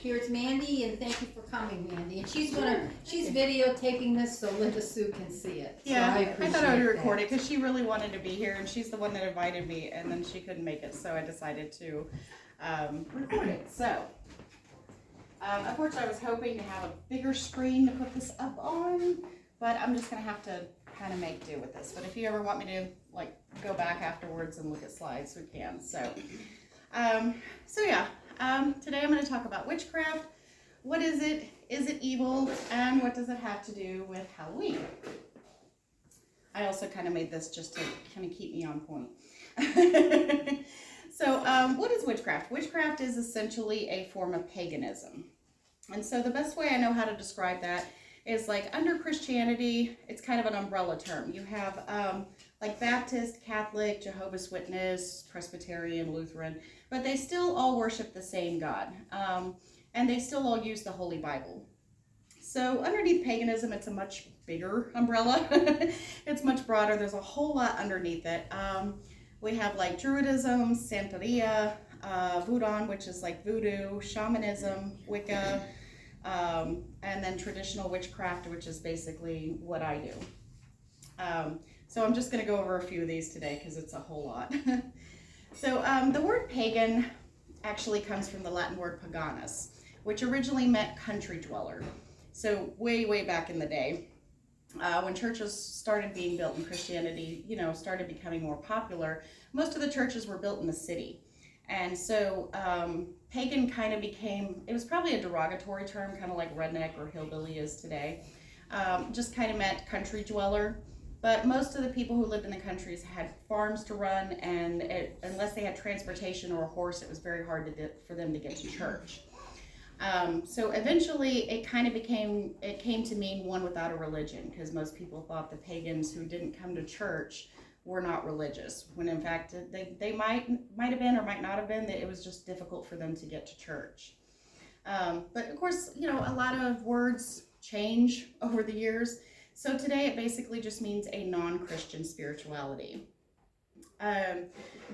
Here's Mandy, and thank you for coming, Mandy. And she's videotaping this so Linda Sue can see it. So Yeah, I thought I would record that. it because she really wanted to be here, and she's the one that invited me, and then she couldn't make it, so I decided to record it. So, unfortunately, I was hoping to have a bigger screen to put this up on, but I'm just gonna have to kind of make do with this. But if you ever want me to like go back afterwards and look at slides, we can. So, today I'm going to talk about witchcraft. What is it? Is it evil? And what does it have to do with Halloween? I also kind of made this just to kind of keep me on point. So, what is witchcraft? Witchcraft is essentially a form of paganism. And so the best way I know how to describe that is like under Christianity, it's kind of an umbrella term. You have like Baptist, Catholic, Jehovah's Witness, Presbyterian, Lutheran, but they still all worship the same God. And they still all use the Holy Bible. So underneath paganism, it's a much bigger umbrella. It's much broader. There's a whole lot underneath it. We have like Druidism, Santeria, Voodoo, which is like voodoo, shamanism, Wicca, and then traditional witchcraft, which is basically what I do. So I'm just going to go over a few of these today because it's a whole lot. So the word pagan actually comes from the Latin word paganus, which originally meant country dweller. So way back in the day, when churches started being built and Christianity, started becoming more popular, most of the churches were built in the city. And so pagan kind of became, it was probably a derogatory term, kind of like redneck or hillbilly is today. Just kind of meant country dweller. But most of the people who lived in the countries had farms to run, and unless they had transportation or a horse, it was very hard for them to get to church. So eventually it came to mean one without a religion, because most people thought the pagans who didn't come to church were not religious, when in fact they might have been or might not have been, that it was just difficult for them to get to church. But of course, a lot of words change over the years. So today it basically just means a non-Christian spirituality.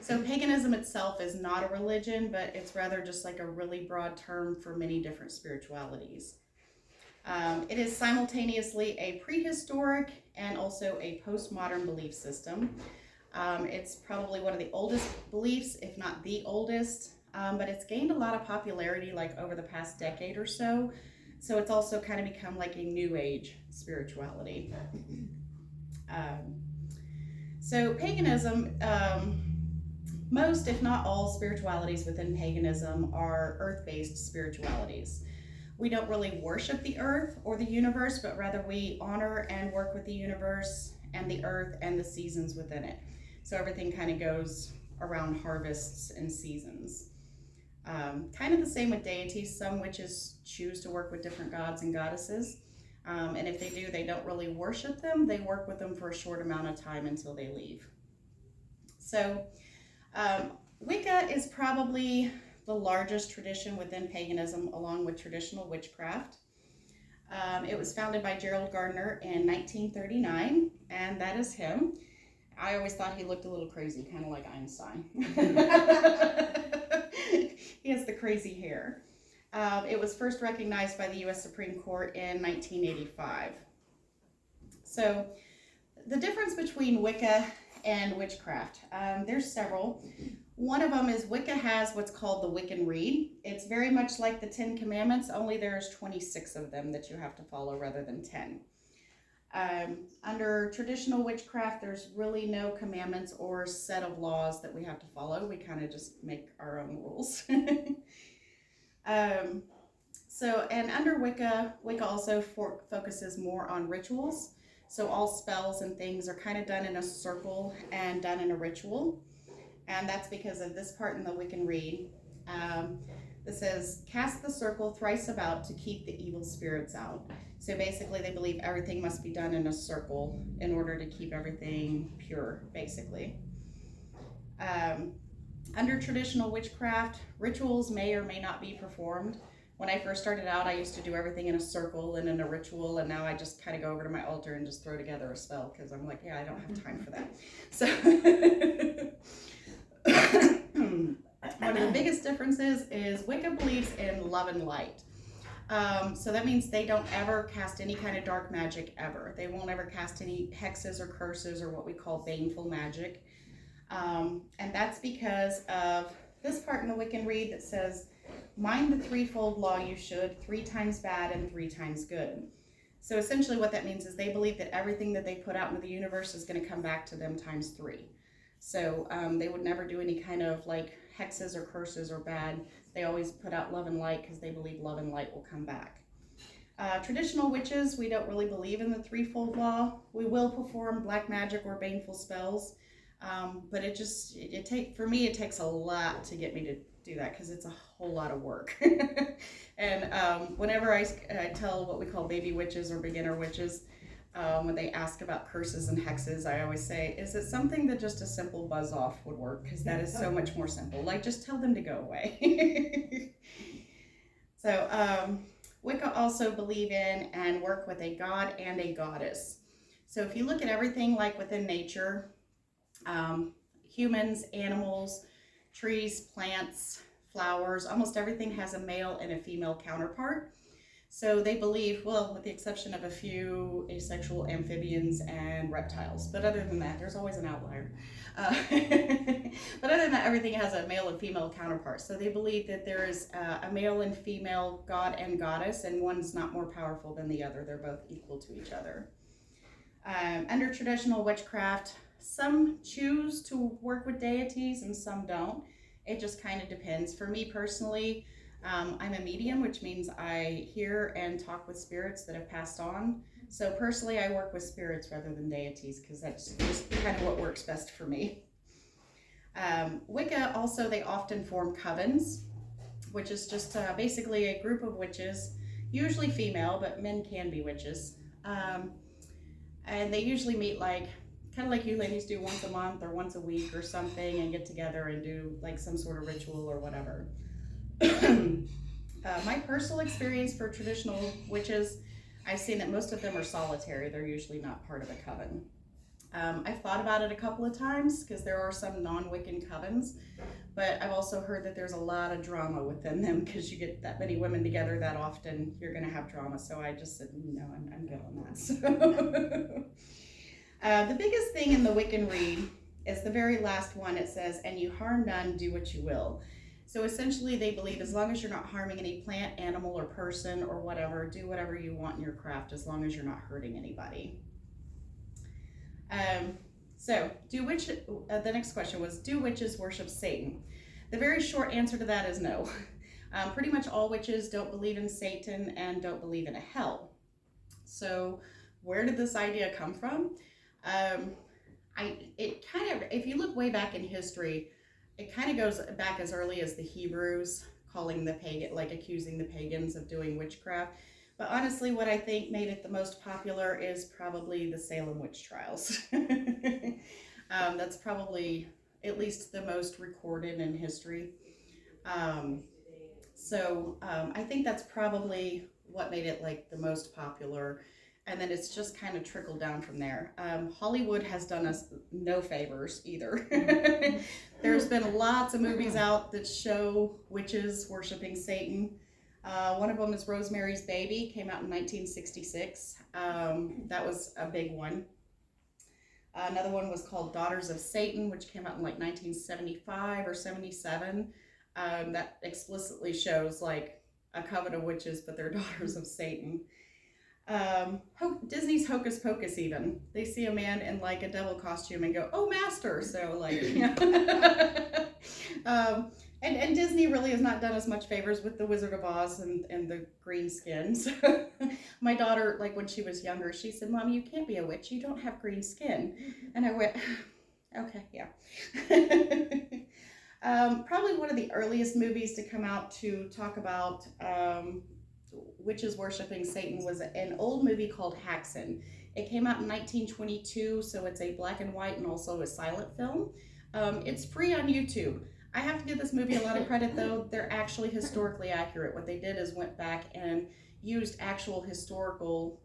So paganism itself is not a religion, but it's rather just like a really broad term for many different spiritualities. It is simultaneously a prehistoric and also a postmodern belief system. It's probably one of the oldest beliefs, if not the oldest, but it's gained a lot of popularity like over the past decade or so. So it's also kind of become like a new age spirituality. So paganism, most if not all spiritualities within paganism are earth-based spiritualities. We don't really worship the earth or the universe, but rather we honor and work with the universe and the earth and the seasons within it. So everything kind of goes around harvests and seasons. Kind of the same with deities. Some witches choose to work with different gods and goddesses. And if they do, they don't really worship them. They work with them for a short amount of time until they leave. So Wicca is probably the largest tradition within paganism, along with traditional witchcraft. It was founded by Gerald Gardner in 1939, and that is him. I always thought he looked a little crazy, kind of like Einstein. He has the crazy hair. It was first recognized by the U.S. Supreme Court in 1985. So the difference between Wicca and witchcraft, there's several. One of them is Wicca has what's called the Wiccan Rede. It's very much like the 10 Commandments, only there's 26 of them that you have to follow rather than 10. Under traditional witchcraft, there's really no commandments or set of laws that we have to follow. We kind of just make our own rules. And under Wicca also focuses more on rituals. So all spells and things are kind of done in a circle and done in a ritual. And that's because of this part in the Wiccan Rede. That says, cast the circle thrice about to keep the evil spirits out. So basically they believe everything must be done in a circle in order to keep everything pure, basically. Under traditional witchcraft, rituals may or may not be performed. When I first started out, I used to do everything in a circle and in a ritual, and now I just kind of go over to my altar and just throw together a spell, because I'm like, yeah, I don't have time for that. So one of the biggest differences is Wicca believes in love and light. So that means they don't ever cast any kind of dark magic ever. They won't ever cast any hexes or curses or what we call baneful magic. And that's because of this part in the Wiccan Rede that says, mind the threefold law you should, 3 times bad and 3 times good. So essentially what that means is they believe that everything that they put out into the universe is going to come back to them times 3. So they would never do any kind of like hexes or curses or bad. They always put out love and light because they believe love and light will come back. Traditional witches, we don't really believe in the threefold law. We will perform black magic or baneful spells, but for me, it takes a lot to get me to do that because it's a whole lot of work. And whenever I tell what we call baby witches or beginner witches, when they ask about curses and hexes, I always say, is it something that just a simple buzz off would work? Because that is so much more simple. Like, just tell them to go away. So, Wicca also believe in and work with a god and a goddess. So if you look at everything like within nature, humans, animals, trees, plants, flowers, almost everything has a male and a female counterpart. So they believe, well, with the exception of a few asexual amphibians and reptiles, but other than that, there's always an outlier. But other than that, everything has a male and female counterpart. So they believe that there is a male and female god and goddess, and one's not more powerful than the other. They're both equal to each other. Under traditional witchcraft, some choose to work with deities and some don't. It just kind of depends. For me personally, I'm a medium, which means I hear and talk with spirits that have passed on. So personally, I work with spirits rather than deities because that's just kind of what works best for me. Wicca also, they often form covens, which is just basically a group of witches, usually female, but men can be witches. And they usually meet kind of like you ladies do once a month or once a week or something, and get together and do like some sort of ritual or whatever. My personal experience for traditional witches, I've seen that most of them are solitary. They're usually not part of a coven. I've thought about it a couple of times because there are some non-Wiccan covens, but I've also heard that there's a lot of drama within them because you get that many women together that often, you're going to have drama. So I just said, no, I'm good on that. So the biggest thing in the Wiccan Rede is the very last one. It says, and you harm none, do what you will. So essentially they believe as long as you're not harming any plant, animal, or person or whatever, do whatever you want in your craft as long as you're not hurting anybody. So the next question was, do witches worship Satan? The very short answer to that is no. Pretty much all witches don't believe in Satan and don't believe in a hell. So where did this idea come from? If you look way back in history, it kind of goes back as early as the Hebrews, accusing the pagans of doing witchcraft. But honestly, what I think made it the most popular is probably the Salem witch trials. That's probably at least the most recorded in history. I think that's probably what made it the most popular. And then it's just kind of trickled down from there. Hollywood has done us no favors either. There's been lots of movies out that show witches worshiping Satan. One of them is Rosemary's Baby, came out in 1966. That was a big one. Another one was called Daughters of Satan, which came out in 1975 or 77. That explicitly shows a coven of witches, but they're daughters of Satan. Disney's Hocus Pocus even. They see a man in a devil costume and go, oh, master! So and Disney really has not done us much favors with the Wizard of Oz and the green skin. So my daughter, when she was younger, she said, Mom, you can't be a witch. You don't have green skin. And I went, okay, yeah. Probably one of the earliest movies to come out to talk about witches worshiping Satan was an old movie called Haxan. It came out in 1922, so it's a black and white and also a silent film. It's free on YouTube. I have to give this movie a lot of credit, though. They're actually historically accurate. What they did is went back and used actual historical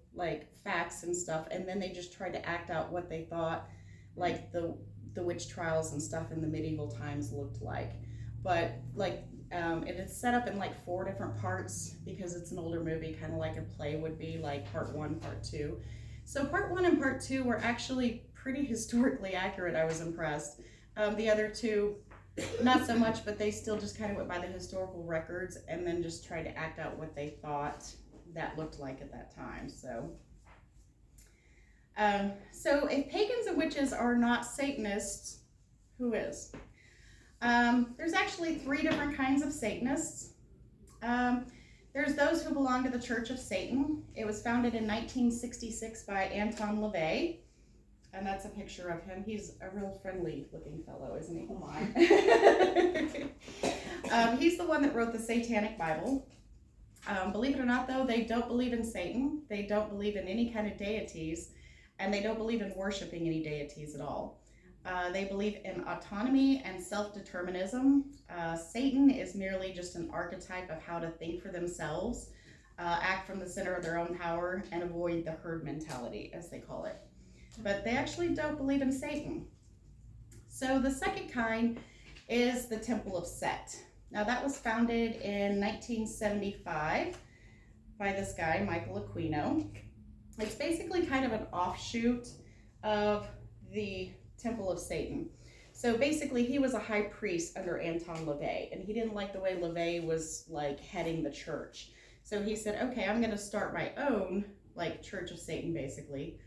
facts and stuff, and then they just tried to act out what they thought the witch trials and stuff in the medieval times looked like. but like it is set up in like 4 different parts because it's an older movie, kind of like a play would be, like part 1, part 2. So part 1 and part 2 were actually pretty historically accurate. I was impressed. The other 2, not so much, but they still just kind of went by the historical records and then just tried to act out what they thought that looked like at that time. So if pagans and witches are not Satanists, who is? There's actually 3 different kinds of Satanists. There's those who belong to the Church of Satan. It was founded in 1966 by Anton LaVey, and that's a picture of him. He's a real friendly looking fellow, isn't he? Oh my. He's the one that wrote the Satanic Bible. Believe it or not, though, they don't believe in Satan. They don't believe in any kind of deities, and they don't believe in worshiping any deities at all. They believe in autonomy and self-determinism. Satan is merely just an archetype of how to think for themselves, act from the center of their own power, and avoid the herd mentality, as they call it. But they actually don't believe in Satan. So the second kind is the Temple of Set. Now that was founded in 1975 by this guy, Michael Aquino. It's basically kind of an offshoot of the Temple of Satan. So basically he was a high priest under Anton LaVey, and he didn't like the way LaVey was like heading the church. So he said, okay, I'm going to start my own like Church of Satan basically.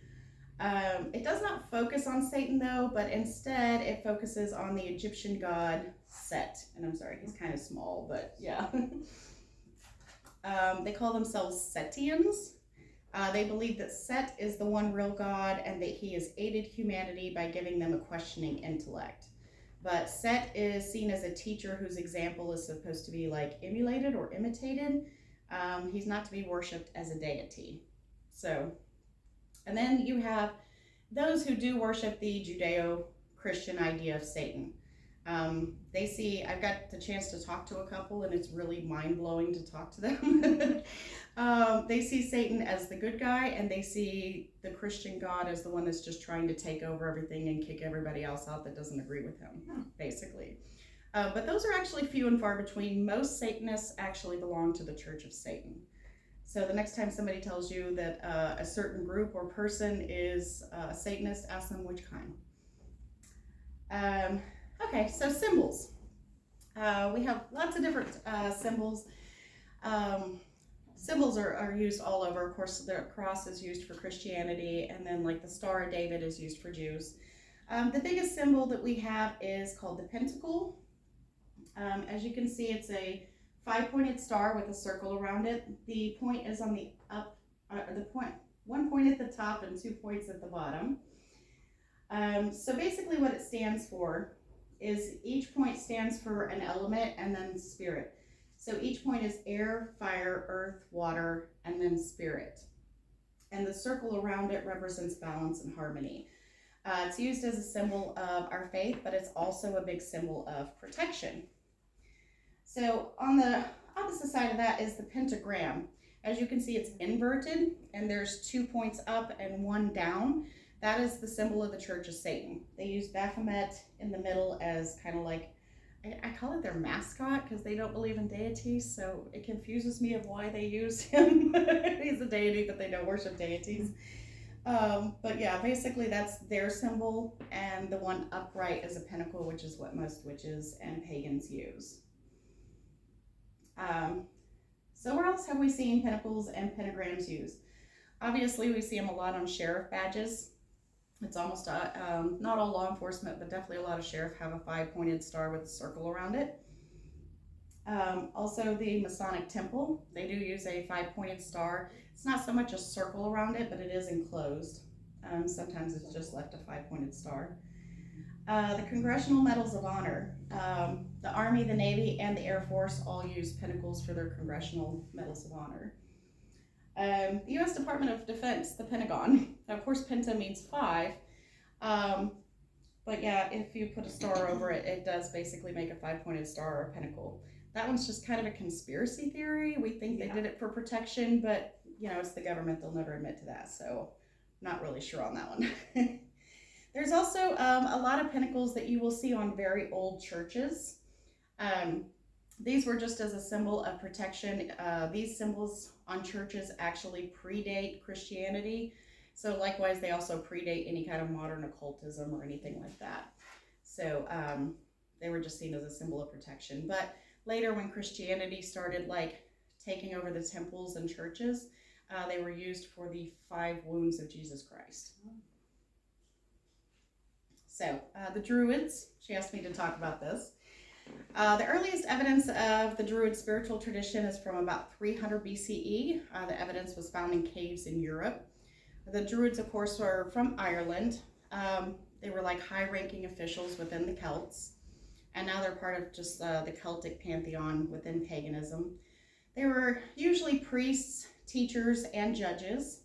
It does not focus on Satan though, but instead it focuses on the Egyptian god Set. And I'm sorry, he's kind of small, but yeah. They call themselves Setians. They believe that Set is the one real God and that he has aided humanity by giving them a questioning intellect. But Set is seen as a teacher whose example is supposed to be like emulated or imitated. He's not to be worshipped as a deity. And then you have those who do worship the Judeo-Christian idea of Satan. I've got the chance to talk to a couple, and it's really mind-blowing to talk to them. They see Satan as the good guy, and they see the Christian God as the one that's just trying to take over everything and kick everybody else out that doesn't agree with him, basically. But those are actually few and far between. Most Satanists actually belong to the Church of Satan. So the next time somebody tells you that a certain group or person is a Satanist, ask them which kind. Okay, so symbols. We have lots of different symbols. Symbols are used all over. Of course, the cross is used for Christianity, and then like the Star of David is used for Jews. The biggest symbol that we have is called the pentacle. As you can see, it's a 5-pointed star with a circle around it. The point is on the one point at the top and 2 points at the bottom. So basically what it stands for is each point stands for an element and then spirit. So each point is air, fire, earth, water, and then spirit. And the circle around it represents balance and harmony. It's used as a symbol of our faith, but it's also a big symbol of protection. So on the opposite side of that is the pentagram. As you can see, it's inverted, and there's 2 points up and 1 down. That is the symbol of the Church of Satan. They use Baphomet in the middle as kind of like, I call it their mascot because they don't believe in deities, so it confuses me of why they use him. He's a deity, but they don't worship deities. But yeah, basically that's their symbol, and the one upright is a pentacle, which is what most witches and pagans use. So where else have we seen pentacles and pentagrams used? Obviously, we see them a lot on sheriff badges. It's almost, not all law enforcement, but definitely a lot of sheriff have a 5-pointed star with a circle around it. Also the Masonic Temple, they do use a 5-pointed star. It's not so much a circle around it, but it is enclosed. Sometimes it's just left a 5-pointed star. The Congressional Medals of Honor. The Army, the Navy, and the Air Force all use pentacles for their Congressional Medals of Honor. The U.S. Department of Defense, the Pentagon. Now, of course, penta means 5. But yeah, if you put a star over it, it does basically make a 5-pointed star or a pentacle. That one's just kind of a conspiracy theory. We think they did it for protection, but you know, it's the government. They'll never admit to that. So not really sure on that one. There's also a lot of pentacles that you will see on very old churches. These were just as a symbol of protection. These symbols on churches actually predate Christianity. So likewise, they also predate any kind of modern occultism or anything like that. So they were just seen as a symbol of protection. But later, when Christianity started like taking over the temples and churches, they were used for the 5 wounds of Jesus Christ. So the Druids, she asked me to talk about this. The earliest evidence of the Druid spiritual tradition is from about 300 BCE. The evidence was found in caves in Europe. The Druids, of course, were from Ireland. They were like high-ranking officials within the Celts, and now they're part of just the Celtic pantheon within paganism. They were usually priests, teachers, and judges.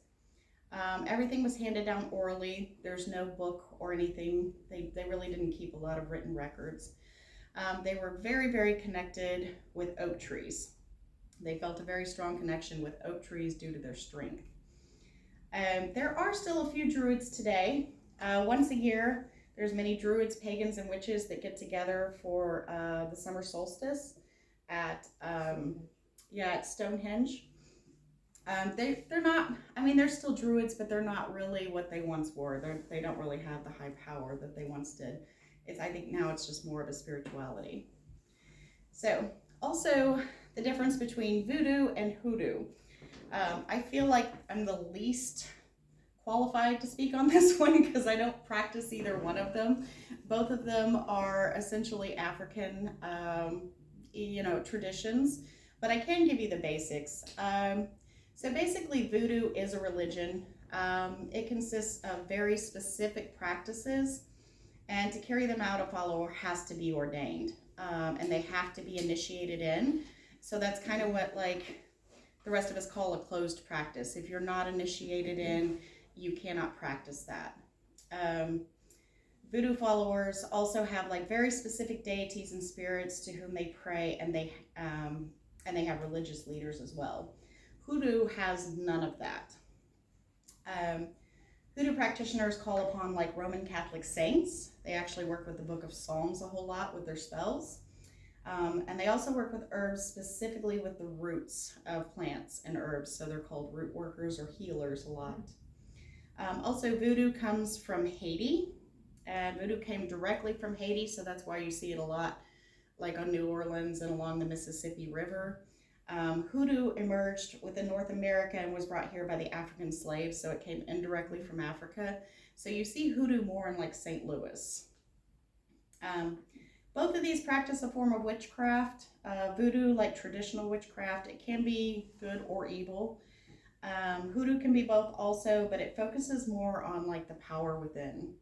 Everything was handed down orally. There's no book or anything. They really didn't keep a lot of written records. They were very, very connected with oak trees. They felt a very strong connection with oak trees due to their strength. There are still a few Druids today. Once a year, there's many Druids, pagans, and witches that get together for the summer solstice at Stonehenge. They're not, I mean, they're still Druids, but they're not really what they once were. They don't really have the high power that they once did. I think now it's just more of a spirituality. So, also the difference between voodoo and hoodoo. I feel like I'm the least qualified to speak on this one because I don't practice either one of them. Both of them are essentially African, traditions, but I can give you the basics. So basically, voodoo is a religion. It consists of very specific practices, and to carry them out, a follower has to be ordained, and they have to be initiated in. So that's kind of what like the rest of us call a closed practice. If you're not initiated in, you cannot practice that. Voodoo followers also have like very specific deities and spirits to whom they pray, and they have religious leaders as well. Hoodoo has none of that. Hoodoo practitioners call upon like Roman Catholic saints. They actually work with the Book of Psalms a whole lot with their spells. And they also work with herbs, specifically with the roots of plants and herbs. So they're called root workers or healers a lot. Also, voodoo comes from Haiti. And voodoo came directly from Haiti, so that's why you see it a lot like on New Orleans and along the Mississippi River. Hoodoo emerged within North America and was brought here by the African slaves, so it came indirectly from Africa. So you see hoodoo more in like St. Louis. Both of these practice a form of witchcraft. Voodoo, like traditional witchcraft, it can be good or evil. Hoodoo can be both also, but it focuses more on like the power within.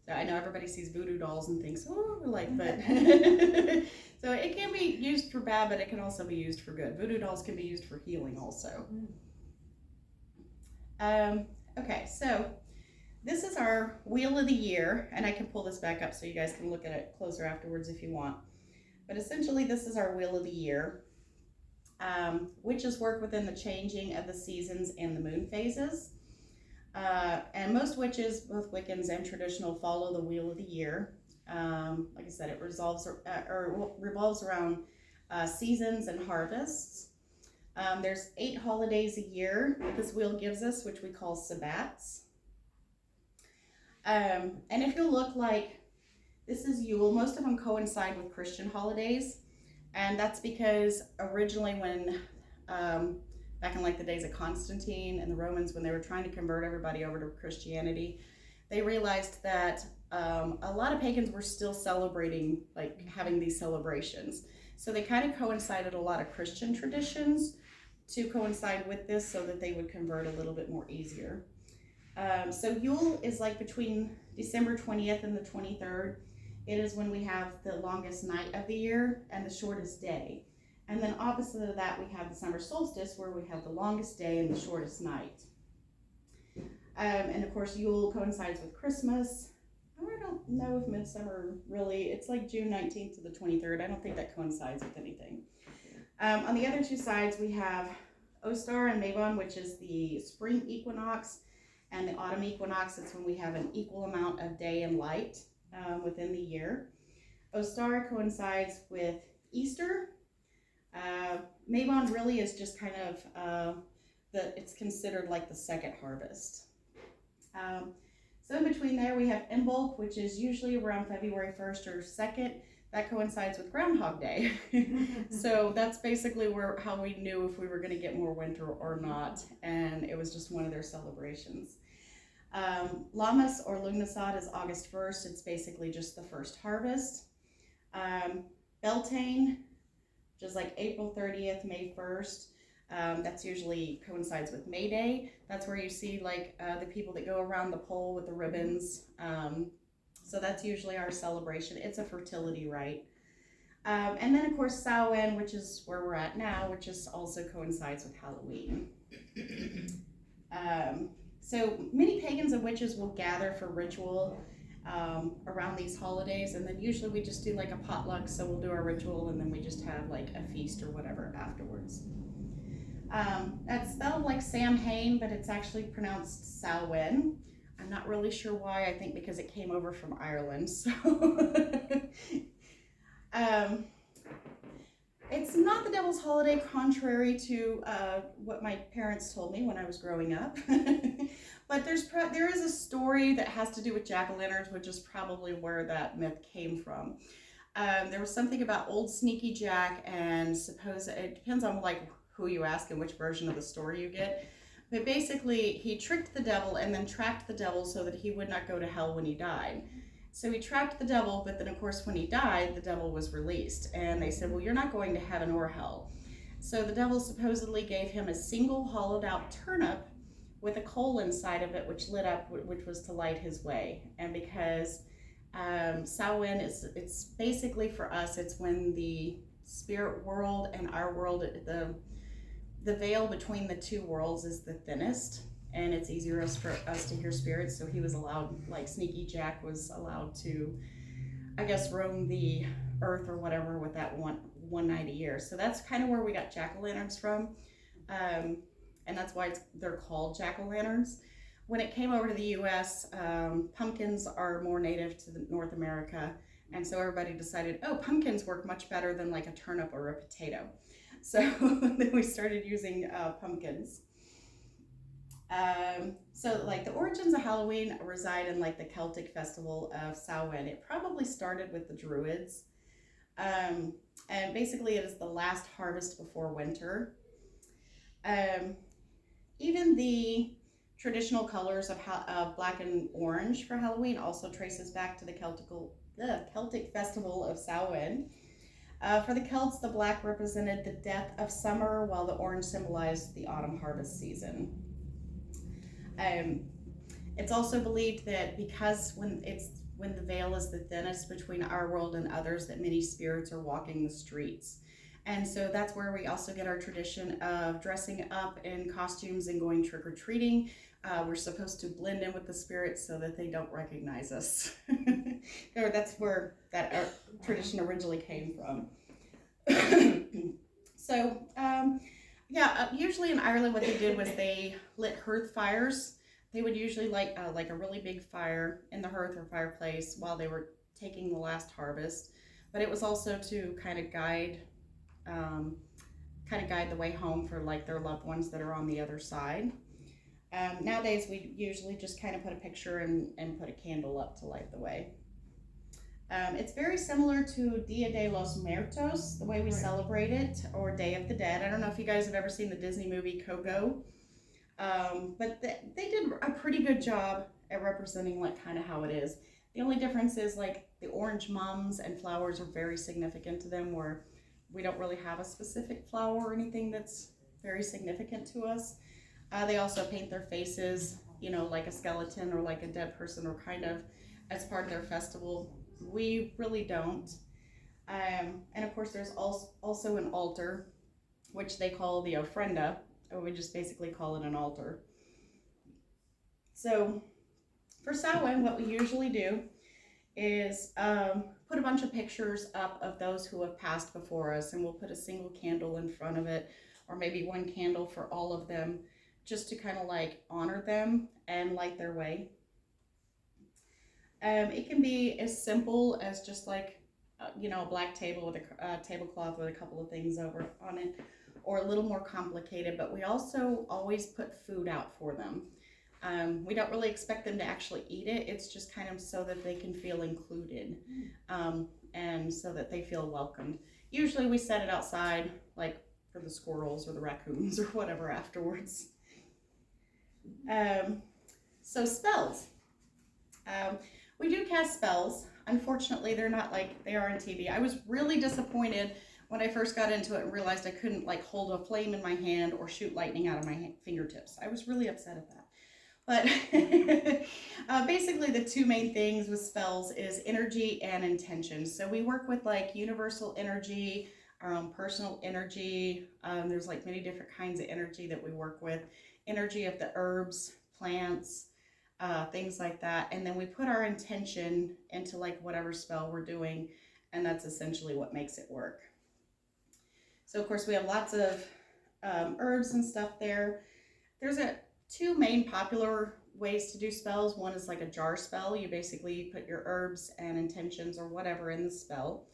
So I know everybody sees voodoo dolls and thinks, oh, but so it can be used for bad, but it can also be used for good. Voodoo dolls can be used for healing also. Okay, so this is our wheel of the year, and I can pull this back up so you guys can look at it closer afterwards if you want. But essentially, this is our wheel of the year. Witches work within the changing of the seasons and the moon phases. And most witches, both Wiccans and traditional, follow the wheel of the year. Like I said, it revolves around seasons and harvests. There's 8 holidays a year that this wheel gives us, which we call sabbats. And if you look like, this is Yule, most of them coincide with Christian holidays. And that's because originally when back in like the days of Constantine and the Romans, when they were trying to convert everybody over to Christianity, they realized that a lot of pagans were still celebrating, like having these celebrations. So they kind of coincided a lot of Christian traditions to coincide with this so that they would convert a little bit more easier. So Yule is like between December 20th and the 23rd. It is when we have the longest night of the year and the shortest day. And then opposite of that, we have the summer solstice, where we have the longest day and the shortest night. And of course, Yule coincides with Christmas. I don't know if Midsummer really, it's like June 19th to the 23rd. I don't think that coincides with anything. On the other two sides, we have Ostar and Mabon, which is the spring equinox, and the autumn equinox. It's when we have an equal amount of day and light within the year. Ostar coincides with Easter. Mabon really is just kind of it's considered like the second harvest. So in between there we have Imbolc, which is usually around February 1st or 2nd. That coincides with Groundhog Day. So that's basically how we knew if we were going to get more winter or not, and it was just one of their celebrations. Lammas or Lughnasadh is August 1st. It's basically just the first harvest. Beltane, which is like April 30th, May 1st. That's usually coincides with May Day. That's where you see like the people that go around the pole with the ribbons. So that's usually our celebration. It's a fertility rite. And then of course Samhain, which is where we're at now, which is also coincides with Halloween. So many pagans and witches will gather for ritual around these holidays, and then usually we just do like a potluck, so we'll do our ritual and then we just have like a feast or whatever afterwards. That's spelled like Samhain, but it's actually pronounced Samhain. I'm not really sure why. I think because it came over from Ireland. So it's not the devil's holiday, contrary to what my parents told me when I was growing up. But there is a story that has to do with jack-o'-lanterns, which is probably where that myth came from. There was something about old Sneaky Jack, and it depends on like who you ask and which version of the story you get. But basically, he tricked the devil and then trapped the devil so that he would not go to hell when he died. So he trapped the devil, but then of course when he died, the devil was released. And they said, well, you're not going to heaven or hell. So the devil supposedly gave him a single hollowed out turnip with a coal inside of it, which lit up, which was to light his way. And because Samhain it's basically for us, it's when the spirit world and our world, the veil between the two worlds is the thinnest, and it's easier for us to hear spirits. So he was allowed, like Sneaky Jack was allowed to, I guess, roam the earth or whatever with that one night a year. So that's kind of where we got jack-o'-lanterns from, and that's why they're called jack-o'-lanterns. When it came over to the U.S., pumpkins are more native to North America, and so everybody decided, oh, pumpkins work much better than like a turnip or a potato. So then we started using pumpkins. So like the origins of Halloween reside in like the Celtic festival of Samhain. It probably started with the Druids. And basically it is the last harvest before winter. Even the traditional colors of black and orange for Halloween also traces back to the Celtic festival of Samhain. For the Celts, the black represented the death of summer, while the orange symbolized the autumn harvest season. It's also believed that because when the veil is the thinnest between our world and others, that many spirits are walking the streets. And so that's where we also get our tradition of dressing up in costumes and going trick-or-treating. We're supposed to blend in with the spirits so that they don't recognize us. That's where that tradition originally came from. So, usually in Ireland what they did was they lit hearth fires. They would usually light like a really big fire in the hearth or fireplace while they were taking the last harvest. But it was also to kind of guide the way home for like their loved ones that are on the other side. Nowadays we usually just kind of put a picture and put a candle up to light the way. It's very similar to Dia de los Muertos, the way we celebrate it, or Day of the Dead. I don't know if you guys have ever seen the Disney movie Coco, but they did a pretty good job at representing like kind of how it is. The only difference is like the orange mums and flowers are very significant to them, where we don't really have a specific flower or anything that's very significant to us. They also paint their faces, like a skeleton or like a dead person, or kind of as part of their festival. We really don't. And of course there's also an altar, which they call the ofrenda, or we just basically call it an altar. So for Samhain, what we usually do is put a bunch of pictures up of those who have passed before us, and we'll put a single candle in front of it, or maybe one candle for all of them, just to kind of like honor them and light their way. It can be as simple as just like a black table with a tablecloth with a couple of things over on it, or a little more complicated. But we also always put food out for them. We don't really expect them to actually eat it. It's just kind of so that they can feel included, and so that they feel welcomed. Usually we set it outside, like for the squirrels or the raccoons or whatever afterwards. So spells. We do cast spells. Unfortunately, they're not like they are on TV. I was really disappointed when I first got into it and realized I couldn't like hold a flame in my hand or shoot lightning out of my fingertips. I was really upset at that. But basically the two main things with spells is energy and intention. So we work with like universal energy, our own personal energy. There's like many different kinds of energy that we work with. Energy of the herbs, plants, things like that. And then we put our intention into like whatever spell we're doing, and that's essentially what makes it work. So of course we have lots of herbs and stuff there. There's two main popular ways to do spells. One is like a jar spell. You basically put your herbs and intentions or whatever in the spell.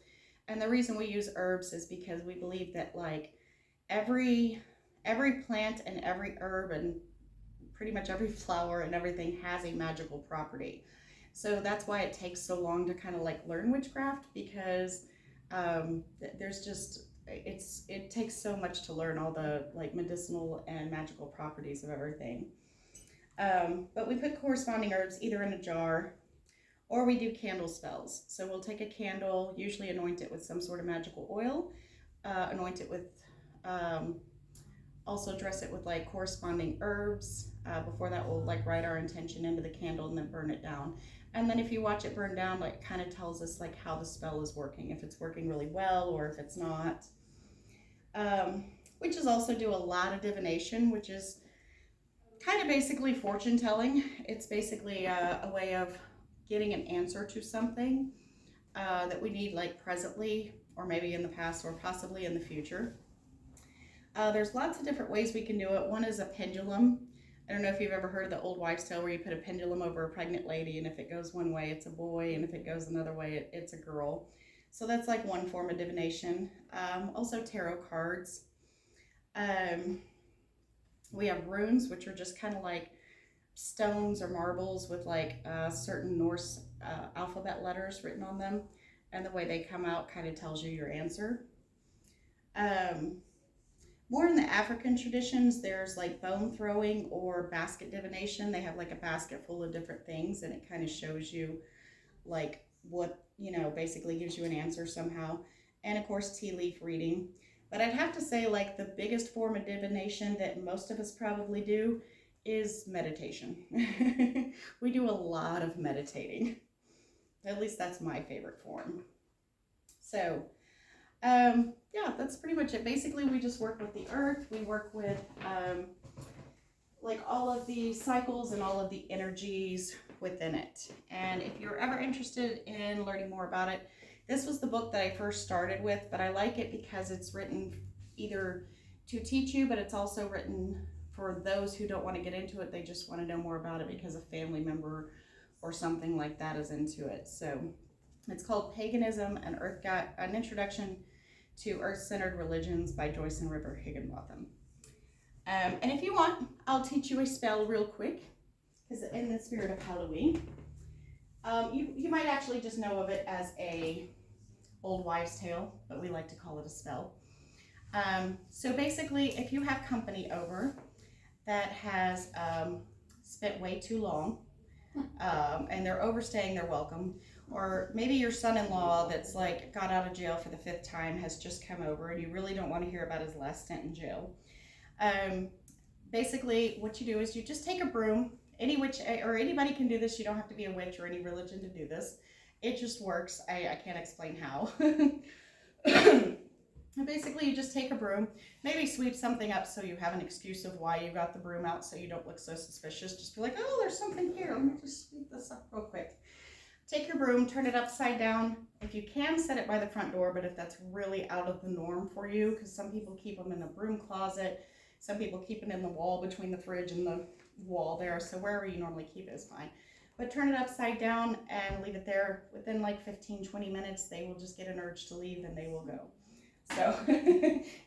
And the reason we use herbs is because we believe that like every plant and every herb and pretty much every flower and everything has a magical property. So that's why it takes so long to kind of like learn witchcraft, because there's just it takes so much to learn all the like medicinal and magical properties of everything. But we put corresponding herbs either in a jar, or we do candle spells. So we'll take a candle, usually anoint it with some sort of magical oil, anoint it with, also dress it with like corresponding herbs. Before that, we'll like write our intention into the candle and then burn it down. And then if you watch it burn down, like kind of tells us like how the spell is working, if it's working really well or if it's not. Witches also do a lot of divination, which is kind of basically fortune telling. It's basically a way of getting an answer to something that we need like presently, or maybe in the past, or possibly in the future. There's lots of different ways we can do it. One is a pendulum. I don't know if you've ever heard of the old wives' tale where you put a pendulum over a pregnant lady, and if it goes one way, it's a boy, and if it goes another way, it's a girl. So that's like one form of divination. Also tarot cards. We have runes, which are just kind of like stones or marbles with like certain Norse alphabet letters written on them, and the way they come out kind of tells you your answer. More in the African traditions, there's like bone throwing or basket divination. They have like a basket full of different things, and it kind of shows you like what, basically gives you an answer somehow. And of course, tea leaf reading. But I'd have to say like the biggest form of divination that most of us probably do is meditation. We do a lot of meditating. At least that's my favorite form. So yeah, that's pretty much it. Basically, we just work with the earth. We work with like all of the cycles and all of the energies within it. And if you're ever interested in learning more about it, this was the book that I first started with, but I like it because it's written either to teach you, but it's also written for those who don't want to get into it. They just want to know more about it because a family member or something like that is into it. So it's called Paganism, an Introduction to Earth-Centered Religions by Joyce and River Higginbotham. And if you want, I'll teach you a spell real quick, because in the spirit of Halloween, you might actually just know of it as a old wives' tale, but we like to call it a spell. So basically, if you have company over that has spent way too long, and they're overstaying their welcome, or maybe your son-in-law that's like got out of jail for the 5th time has just come over and you really don't want to hear about his last stint in jail. Basically what you do is you just take a broom. Any witch or anybody can do this. You don't have to be a witch or any religion to do this. It just works. I can't explain how. Basically you just take a broom, maybe sweep something up so you have an excuse of why you got the broom out, so you don't look so suspicious. Just be like, oh, there's something here, let me just sweep this up real quick. Take your broom, turn it upside down. If you can, set it by the front door, but if that's really out of the norm for you, because some people keep them in the broom closet, some people keep it in the wall between the fridge and the wall there, so wherever you normally keep it is fine. But turn it upside down and leave it there. Within like 15-20 minutes, they will just get an urge to leave and they will go. So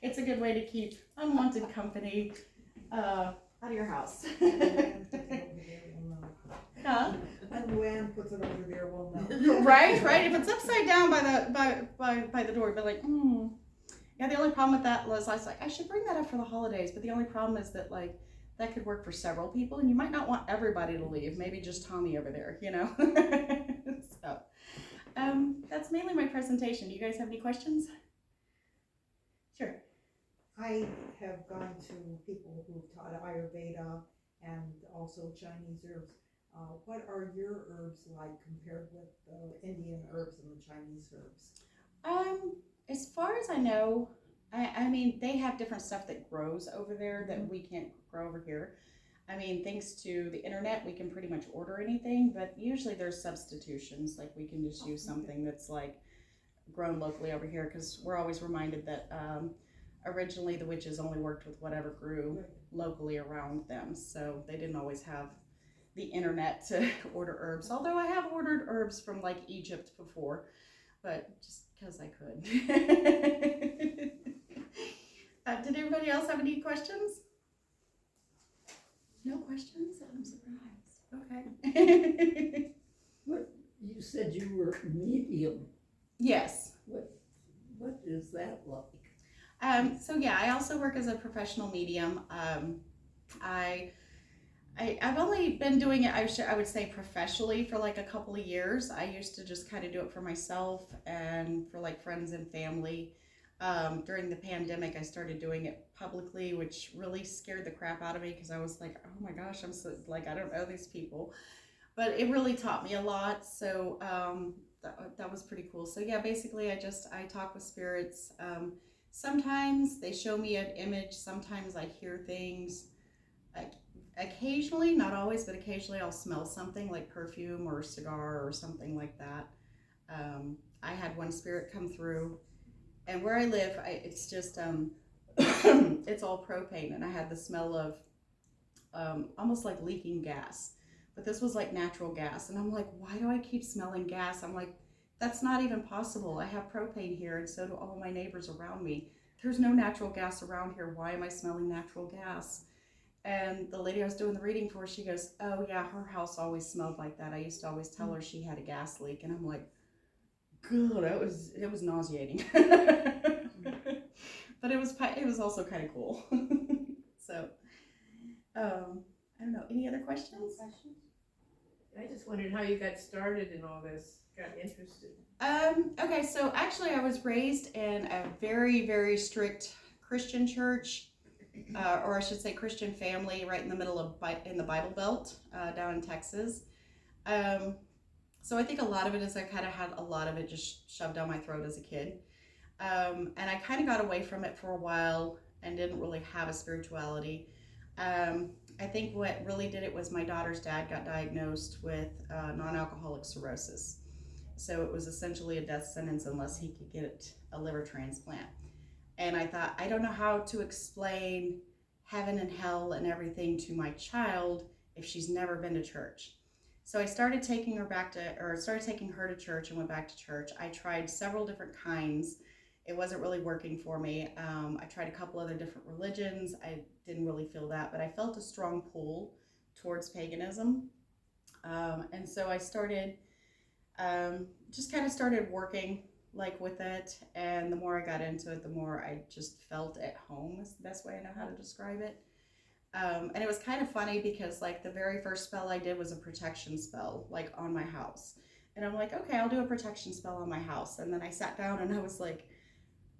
it's a good way to keep unwanted company out of your house. Huh? And Luann puts it over there, we'll know. Right. If it's upside down by the door, but like, yeah. The only problem with that was I was like, I should bring that up for the holidays, but the only problem is that like that could work for several people, and you might not want everybody to leave. Maybe just Tommy over there, you know. So, that's mainly my presentation. Do you guys have any questions? Sure. I have gone to people who've taught Ayurveda and also Chinese herbs. What are your herbs like compared with the Indian herbs and the Chinese herbs? As far as I know, I mean, they have different stuff that grows over there that we can't grow over here. I mean, thanks to the internet, we can pretty much order anything, but usually there's substitutions. Like we can just use something that's like grown locally over here, because we're always reminded that originally the witches only worked with whatever grew locally around them. So they didn't always have the internet to order herbs. Although I have ordered herbs from like Egypt before, but just because I could. Did everybody else have any questions? No questions? I'm surprised. Okay. What, you said you were medium. Yes. What is that like? So yeah, I also work as a professional medium. I've only been doing it, I would say professionally, for like a couple of years. I used to just kind of do it for myself and for like friends and family. During the pandemic, I started doing it publicly, which really scared the crap out of me, because I was like, oh my gosh, I'm so, like, I don't know these people. But it really taught me a lot, so that was pretty cool. So yeah, basically I talk with spirits. Sometimes they show me an image, sometimes I hear things. Occasionally, not always, but occasionally I'll smell something like perfume or cigar or something like that. I had one spirit come through, and where I live, it's just, it's all propane, and I had the smell of almost like leaking gas. But this was like natural gas, and I'm like, why do I keep smelling gas? I'm like, that's not even possible. I have propane here, and so do all my neighbors around me. There's no natural gas around here. Why am I smelling natural gas? And the lady I was doing the reading for, she goes, oh yeah, her house always smelled like that. I used to always tell her she had a gas leak. And I'm like, God, it was nauseating. But it was also kind of cool. So, I don't know. Any other questions? I just wondered how you got started in all this, got interested. Okay, so actually I was raised in a very, very strict Christian church. Or I should say Christian family, right in the middle of in the Bible Belt down in Texas. So I think a lot of it is I kind of had a lot of it just shoved down my throat as a kid. And I kind of got away from it for a while and didn't really have a spirituality. I think what really did it was my daughter's dad got diagnosed with non-alcoholic cirrhosis. So it was essentially a death sentence unless he could get a liver transplant. And I thought, I don't know how to explain heaven and hell and everything to my child if she's never been to church. So I started taking her to church and went back to church. I tried several different kinds. It wasn't really working for me. I tried a couple other different religions. I didn't really feel that, but I felt a strong pull towards paganism. And so I started, just kind of started working like with it, and the more I got into it, the more I just felt at home is the best way I know how to describe it. And it was kind of funny because like the very first spell I did was a protection spell, like on my house. And I'm like, okay, I'll do a protection spell on my house. And then I sat down and I was like,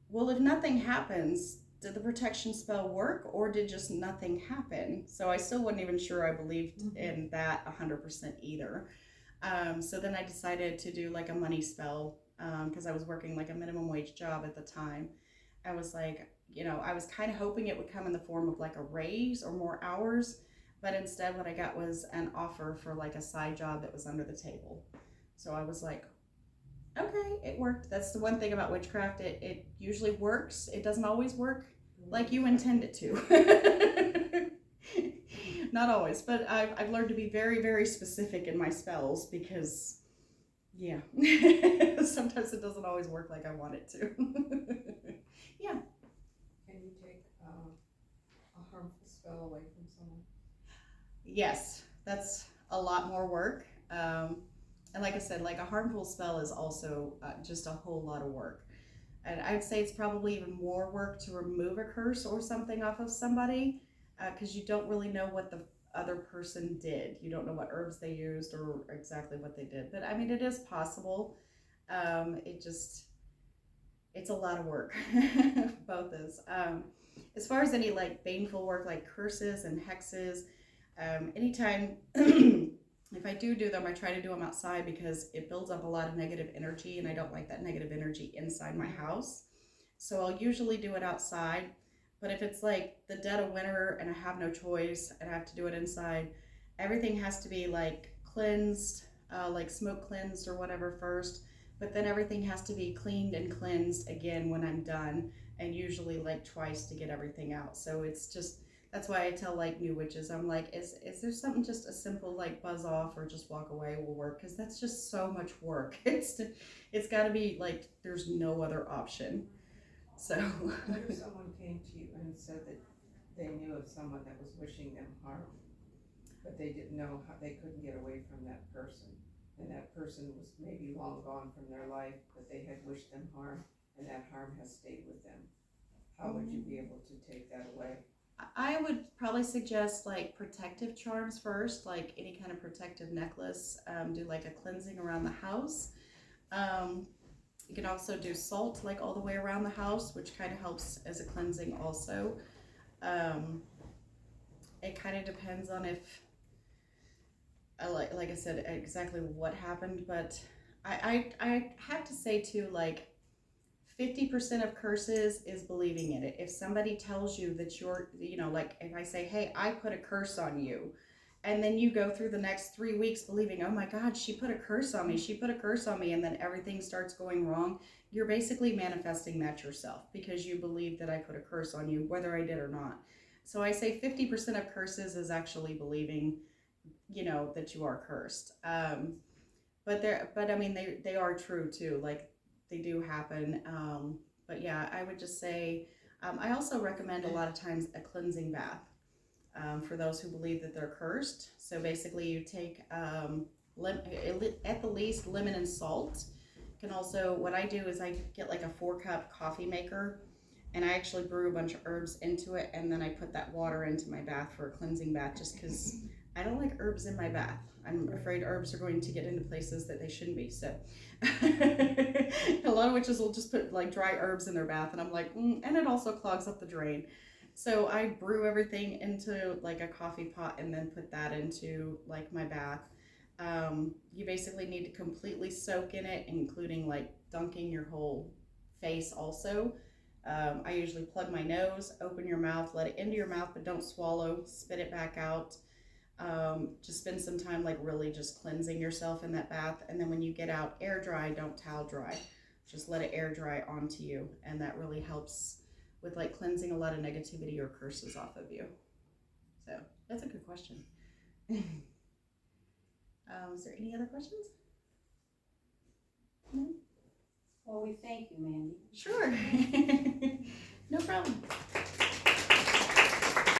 well, if nothing happens, did the protection spell work or did just nothing happen? So I still wasn't even sure I believed in that 100% either. So then I decided to do like a money spell, because I was working like a minimum wage job at the time. I was like, you know, I was kind of hoping it would come in the form of like a raise or more hours, but instead what I got was an offer for like a side job that was under the table. So I was like, okay, it worked. That's the one thing about witchcraft. It usually works. It doesn't always work like you intend it to. Not always, but I've learned to be very, very specific in my spells because, yeah, sometimes it doesn't always work like I want it to. Yeah. Can you take a harmful spell away from someone? Yes, that's a lot more work. And like I said, like a harmful spell is also just a whole lot of work. And I'd say it's probably even more work to remove a curse or something off of somebody because you don't really know what the other person did. You don't know what herbs they used or exactly what they did. But I mean, it is possible. It's a lot of work. Both is. As far as any like baneful work like curses and hexes, anytime if I do them, I try to do them outside because it builds up a lot of negative energy and I don't like that negative energy inside my house. So I'll usually do it outside. But if it's like the dead of winter and I have no choice and I have to do it inside, everything has to be like cleansed, like smoke cleansed or whatever first. But then everything has to be cleaned and cleansed again when I'm done, and usually like twice to get everything out. So it's just, that's why I tell like new witches, I'm like, is there something just a simple like buzz off or just walk away will work? Because that's just so much work. It's got to be like there's no other option. So What if someone came to you and said that they knew of someone that was wishing them harm, but they didn't know how they couldn't get away from that person, and that person was maybe long gone from their life, but they had wished them harm, and that harm has stayed with them? How would you be able to take that away? I would probably suggest like protective charms first, like any kind of protective necklace. Do like a cleansing around the house. You can also do salt like all the way around the house, which kind of helps as a cleansing also. It kind of depends on if, like I said, exactly what happened, but I have to say too, like 50% of curses is believing in it. If somebody tells you that you're, like if I say, hey, I put a curse on you, and then you go through the next 3 weeks believing, oh my God, she put a curse on me, and then everything starts going wrong, you're basically manifesting that yourself because you believe that I put a curse on you, whether I did or not. So I say 50% of curses is actually believing, that you are cursed. But I mean, they are true too. Like, they do happen. But yeah, I would just say, I also recommend a lot of times a cleansing bath for those who believe that they're cursed. So basically you take, at the least, lemon and salt. You can also, what I do is I get like a 4-cup coffee maker and I actually brew a bunch of herbs into it, and then I put that water into my bath for a cleansing bath just because I don't like herbs in my bath. I'm afraid herbs are going to get into places that they shouldn't be. So a lot of witches will just put like dry herbs in their bath, and I'm like, and it also clogs up the drain. So I brew everything into like a coffee pot and then put that into like my bath. You basically need to completely soak in it, including like dunking your whole face also. I usually plug my nose, open your mouth, let it into your mouth, but don't swallow, spit it back out. Just spend some time like really just cleansing yourself in that bath, and then when you get out, air dry, don't towel dry, just let it air dry onto you, and that really helps with like cleansing a lot of negativity or curses off of you. So that's a good question. Is there any other questions? No? Well, we thank you, Mandy. Sure. No problem.